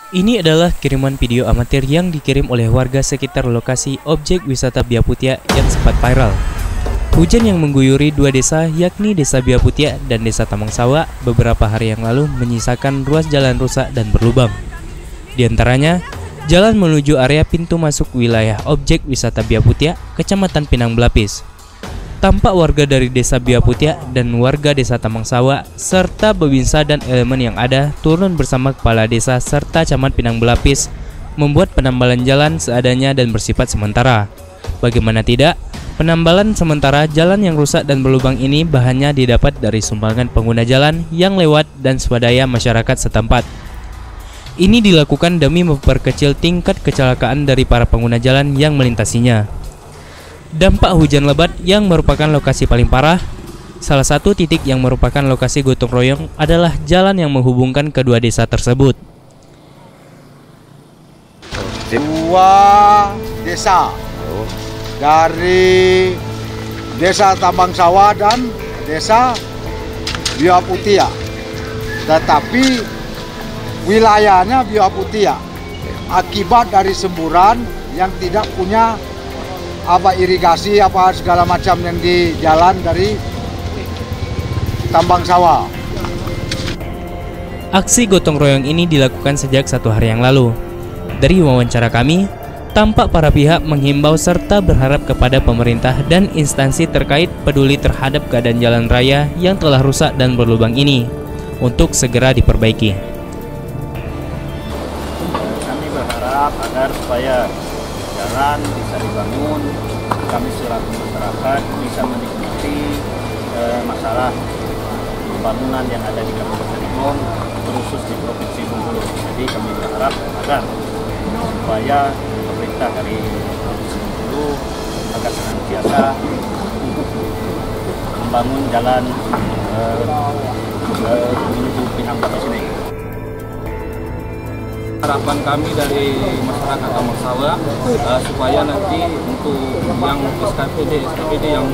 Ini adalah kiriman video amatir yang dikirim oleh warga sekitar lokasi objek wisata Biaputia yang sempat viral. Hujan yang mengguyuri dua desa yakni Desa Biaputia dan Desa Tamangsawa beberapa hari yang lalu menyisakan ruas jalan rusak dan berlubang. Di antaranya, jalan menuju area pintu masuk wilayah objek wisata Biaputia, Kecamatan Pinang Belapis. Tampak warga dari Desa Biaputia dan warga Desa Tamangsawa serta Babinsa dan elemen yang ada turun bersama kepala desa serta Camat Pinang Belapis membuat penambalan jalan seadanya dan bersifat sementara. Bagaimana tidak, penambalan sementara jalan yang rusak dan berlubang ini bahannya didapat dari sumbangan pengguna jalan yang lewat dan swadaya masyarakat setempat. Ini dilakukan demi memperkecil tingkat kecelakaan dari para pengguna jalan yang melintasinya. Dampak hujan lebat yang merupakan lokasi paling parah. Salah satu titik yang merupakan lokasi gotong royong adalah jalan yang menghubungkan kedua desa tersebut. Dua desa dari Desa Tamangsawa dan Desa Biaputia, tetapi wilayahnya Biaputia akibat dari semburan yang tidak punya irigasi segala macam yang di jalan dari Tamangsawa. Aksi gotong royong ini dilakukan sejak 1 hari yang lalu. Dari wawancara kami, tampak para pihak menghimbau serta berharap kepada pemerintah dan instansi terkait peduli terhadap keadaan jalan raya yang telah rusak dan berlubang ini untuk segera diperbaiki. Kami berharap agar supaya jalan bisa dibangun, kami selaku masyarakat bisa menikmati masalah pembangunan yang ada di Kabupaten Ibom, terkhusus di Provinsi Bengkulu. Jadi kami berharap agar supaya pemerintah dari Provinsi Bengkulu agar senantiasa membangun jalan menuju Pinang Belapis ini. Harapan kami dari masyarakat Tamangsawa supaya nanti untuk yang SKPD yang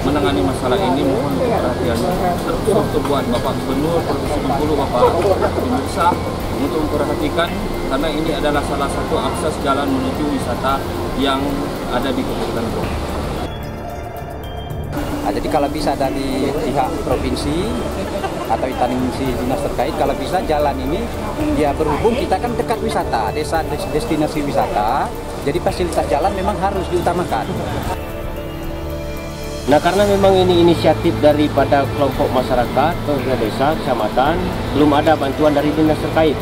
menangani masalah ini mohon perhatian terkhusus buat Bapak Gubernur Provinsi Bengkulu, Bapak Babinsa untuk memperhatikan, karena ini adalah salah satu akses jalan menuju wisata yang ada di Kabupaten Ibom. Jadi kalau bisa dari pihak provinsi atau instansi dinas terkait, kalau bisa jalan ini ya berhubung kita kan dekat wisata, desa destinasi wisata, jadi fasilitas jalan memang harus diutamakan. Nah, karena memang ini inisiatif daripada kelompok masyarakat, pemerintah desa, kecamatan, belum ada bantuan dari dinas terkait.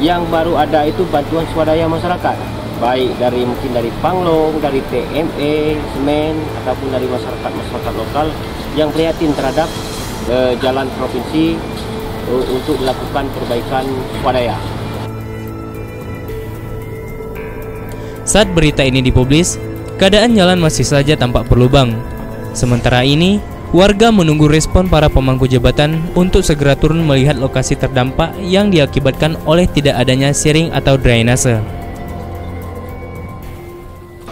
Yang baru ada itu bantuan swadaya masyarakat, baik dari mungkin dari Panglong, dari TME, Semen, ataupun dari masyarakat lokal yang prihatin terhadap jalan provinsi untuk melakukan perbaikan swadaya. Saat berita ini dipublis, keadaan jalan masih saja tampak berlubang. Sementara ini, warga menunggu respon para pemangku jabatan untuk segera turun melihat lokasi terdampak yang diakibatkan oleh tidak adanya sharing atau drainase.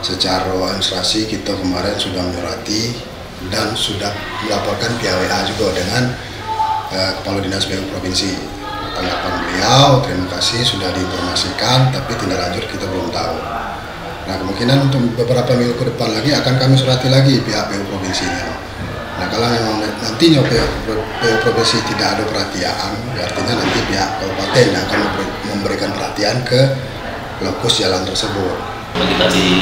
Secara administrasi kita kemarin sudah menyurati dan sudah melaporkan via WA juga dengan Kepala Dinas PU Provinsi. Tanggapan beliau, terima kasih sudah diinformasikan, tapi tindak lanjut kita belum tahu. Nah, kemungkinan untuk beberapa minggu ke depan lagi akan kami surati lagi pihak PU Provinsinya. Nah, kalau memang nantinya PU Provinsi tidak ada perhatian, artinya nanti pihak kabupaten akan memberikan perhatian ke lokus jalan tersebut. Kita di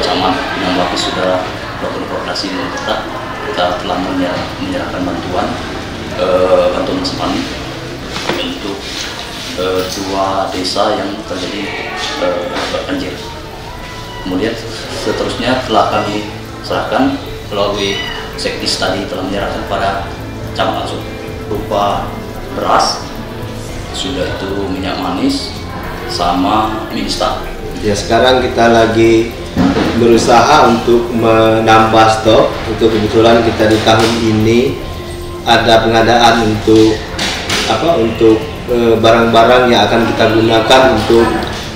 Camat Pinang Belapis sudah melakukan koordinasi dengan kita telah menyerahkan bantuan semani untuk dua desa yang terjadi banjir. Kemudian seterusnya telah kami serahkan melalui Sekdis tadi telah menyerahkan pada camat langsung berupa beras, sudah itu minyak manis sama mie instan. Ya, sekarang kita lagi berusaha untuk menambah stok. Untuk kebetulan kita di tahun ini ada pengadaan untuk barang-barang yang akan kita gunakan untuk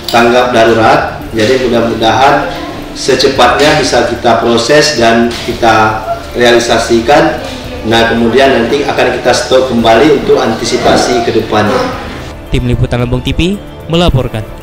tanggap darurat. Jadi mudah-mudahan secepatnya bisa kita proses dan kita realisasikan. Nah, kemudian nanti akan kita stok kembali untuk antisipasi ke depannya. Tim Liputan Lampung TV melaporkan.